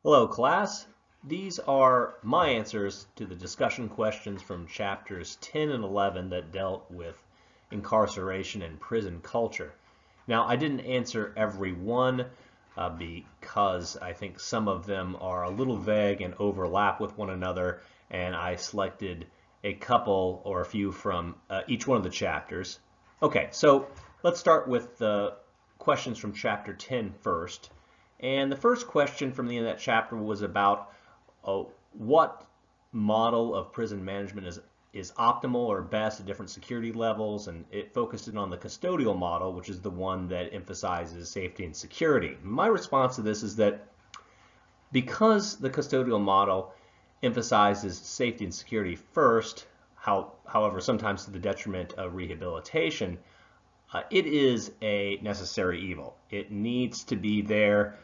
Hello, class. These are my answers to the discussion questions from chapters 10 and 11 that dealt with incarceration and prison culture. Now, I didn't answer every one because I think some of them are a little vague and overlap with one another, and I selected a couple or a few from each one of the chapters. Okay, so let's start with the questions from chapter 10 first. And the first question from the end of that chapter was about what model of prison management is optimal or best at different security levels, and it focused in on the custodial model, which is the one that emphasizes safety and security. My response to this is that because the custodial model emphasizes safety and security first, however, sometimes to the detriment of rehabilitation, it is a necessary evil. It needs to be there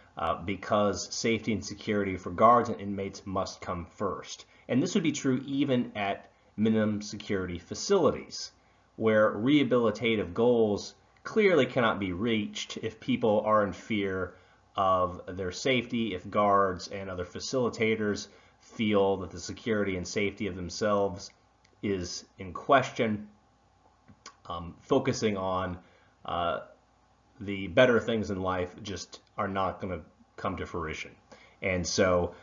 because safety and security for guards and inmates must come first. And this would be true even at minimum security facilities, where rehabilitative goals clearly cannot be reached if people are in fear of their safety, if guards and other facilitators feel that the security and safety of themselves is in question. Focusing on the better things in life just are not going to come to fruition. And so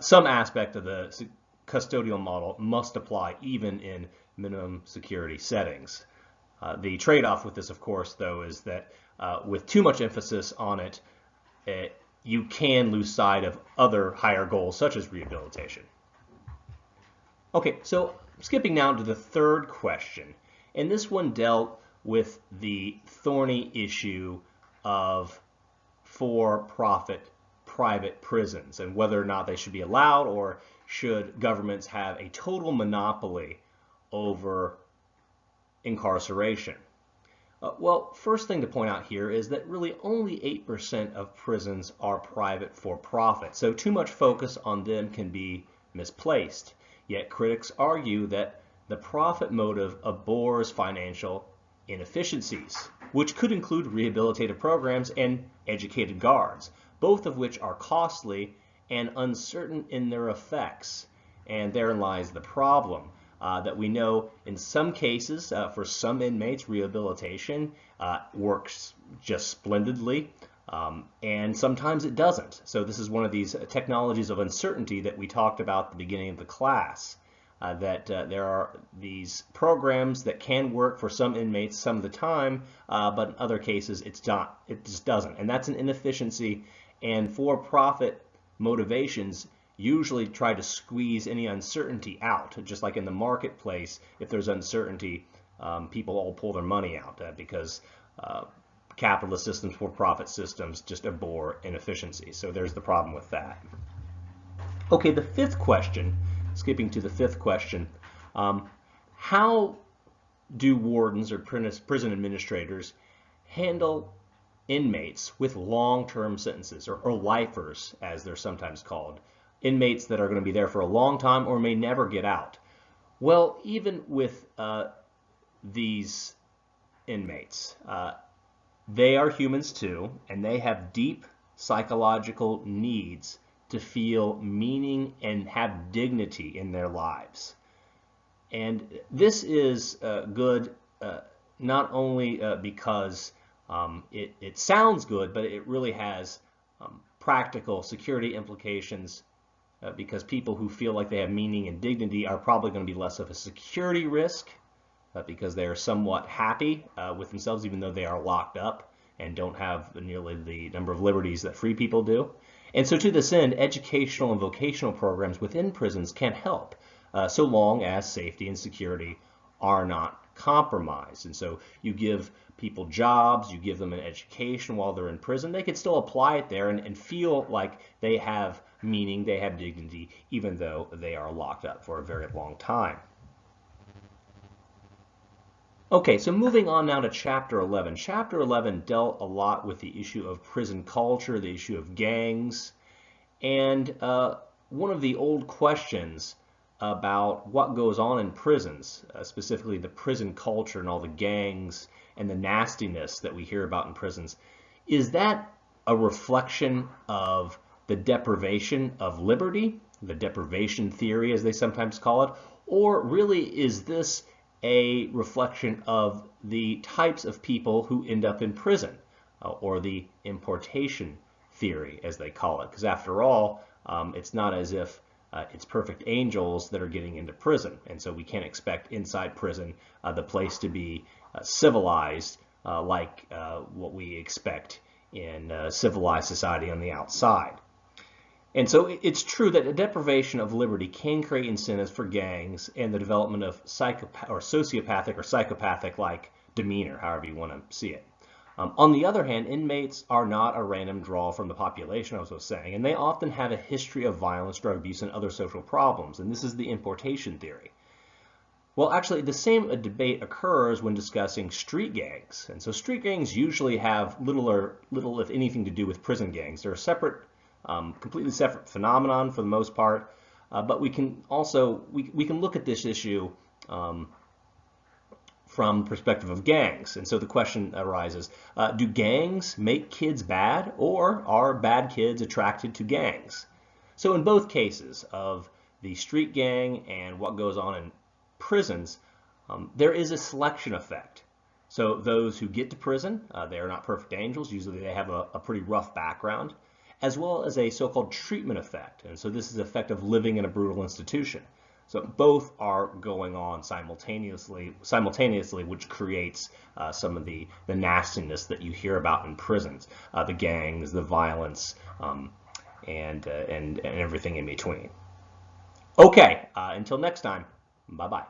some aspect of the custodial model must apply even in minimum security settings. The trade-off with this, of course, though, is that with too much emphasis on it, you can lose sight of other higher goals, such as rehabilitation. Okay, so skipping now to the third question. And this one dealt with the thorny issue of for-profit private prisons and whether or not they should be allowed, or should governments have a total monopoly over incarceration. Well, first thing to point out here is that really only 8% of prisons are private for-profit, so too much focus on them can be misplaced. Yet critics argue that the profit motive abhors financial inefficiencies, which could include rehabilitative programs and educated guards, both of which are costly and uncertain in their effects. And therein lies the problem, that we know in some cases, for some inmates, rehabilitation works just splendidly, and sometimes it doesn't. So this is one of these technologies of uncertainty that we talked about at the beginning of the class. That there are these programs that can work for some inmates some of the time, but in other cases it just doesn't. And that's an inefficiency, and for-profit motivations usually try to squeeze any uncertainty out. Just like in the marketplace, if there's uncertainty, people all pull their money out because capitalist systems, for-profit systems just abhor inefficiency. So there's the problem with that. Okay, the fifth question. Skipping to the fifth question, how do wardens or prison administrators handle inmates with long-term sentences, or lifers as they're sometimes called, inmates that are going to be there for a long time or may never get out? Well, even with these inmates, they are humans too, and they have deep psychological needs to feel meaning and have dignity in their lives. And this is good not only because it sounds good, but it really has practical security implications, because people who feel like they have meaning and dignity are probably going to be less of a security risk because they are somewhat happy with themselves, even though they are locked up and don't have nearly the number of liberties that free people do. And so to this end, educational and vocational programs within prisons can help, so long as safety and security are not compromised. And so you give people jobs, you give them an education while they're in prison, they can still apply it there and feel like they have meaning, they have dignity, even though they are locked up for a very long time. Okay, so moving on now to Chapter 11. Chapter 11 dealt a lot with the issue of prison culture, the issue of gangs, and one of the old questions about what goes on in prisons, specifically the prison culture and all the gangs and the nastiness that we hear about in prisons, is that a reflection of the deprivation of liberty, the deprivation theory as they sometimes call it, or really is this a reflection of the types of people who end up in prison, or the importation theory as they call it? Because after all, it's not as if it's perfect angels that are getting into prison, and so we can't expect inside prison the place to be civilized like what we expect in civilized society on the outside. And so it's true that a deprivation of liberty can create incentives for gangs and the development of sociopathic or psychopathic-like demeanor, however you want to see it. On the other hand, inmates are not a random draw from the population, as I was saying, and they often have a history of violence, drug abuse, and other social problems, and this is the importation theory. Well, actually, the same debate occurs when discussing street gangs. And so street gangs usually have little if anything to do with prison gangs. They're a separate, completely separate phenomenon for the most part, but we can also, we can look at this issue from the perspective of gangs. And so the question arises, do gangs make kids bad, or are bad kids attracted to gangs? So in both cases of the street gang and what goes on in prisons, there is a selection effect. So those who get to prison, they are not perfect angels. Usually they have a pretty rough background, as well as a so-called treatment effect. And so this is the effect of living in a brutal institution. So both are going on simultaneously, which creates some of the nastiness that you hear about in prisons, the gangs, the violence, and everything in between. Okay, until next time, bye-bye.